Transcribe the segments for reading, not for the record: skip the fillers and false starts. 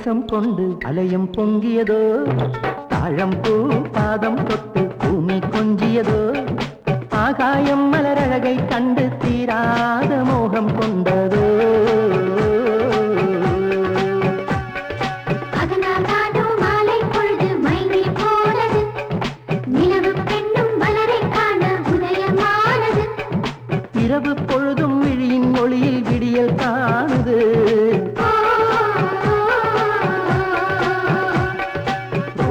நேசம் கொண்டு அலையும் பொங்கியதோ தாழம் பூ பாதம் தொட்டு பூமி கொஞ்சியதோ ஆகாயம் மலரழகை கண்டு தீராத மோகம் கொண்டதோ இரவு பொழுதும் விழியின் மொழியில் விடியல் காணுது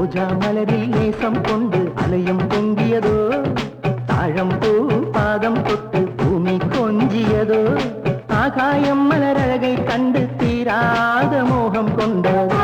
ரோஜா மலரில் நேசம் கொண்டு அலையும் பொங்கியதோ தாழம் பூ பாதம் தொட்டு பூமி கொஞ்சியதோ ஆகாயம் மலரழகை கண்டு தீராத மோகம் கொண்டதோ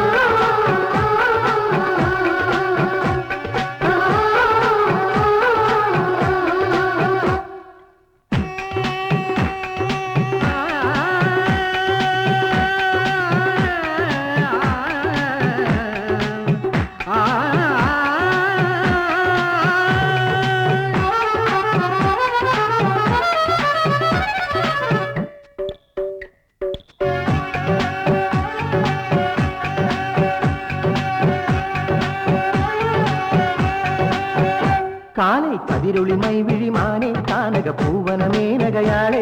காலை கதிரொளி மைவிழி மானே கானக பூவனமே நகையாளே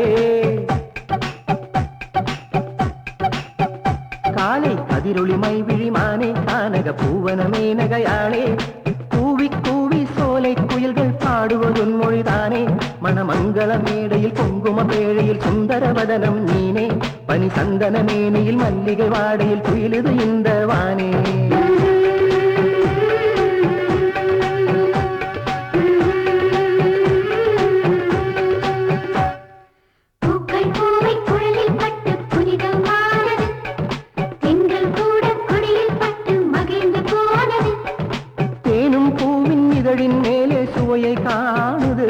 காலை கதிரொளி மைவிழி மானே கானக பூவனமே நகையாளே கூவி கூவி சோலை குயில்கள் பாடுவதுன் மொழிதானே மணமங்கள மேடையில் குங்கும பேழையில் சுந்தரவதனம் நீனே பனி சந்தன மேனியில் மல்லிகை வாடையில் குயிலுது இந்த வானே மேலே சுவையை காணுது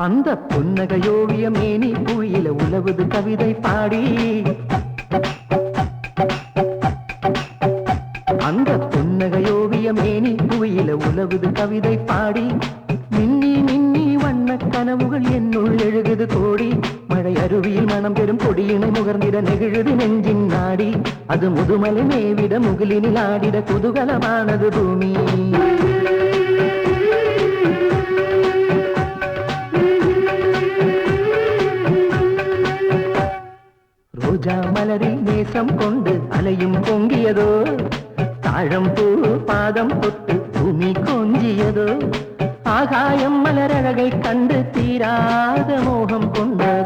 அந்த புன்னகையோவிய மேனி புயில உலவுது கவிதை பாடி அந்த புன்னகையோவிய மேனி புயில உலவுது கவிதை பாடி மின்னி மின்னி வண்ண கனவுகள் என்னுள் எழுகுது கோடி மழை அருவியில் மனம் பெறும் கொடியினை முகர்ந்திட நெகிழுது நெஞ்சின் நாடி அது முதுமலை மேவிட முகிலினில் ஆடிட குதூகலமானது பூமி ரோஜா மலரில் நேசம் கொண்டு அலையும் பொங்கியதோ தாழம் பூ பாதம் தொட்டு பூமி கொஞ்சியதோ ஆகாயம் மலரழகை கண்டு தீராத மோகம் கொண்டதோ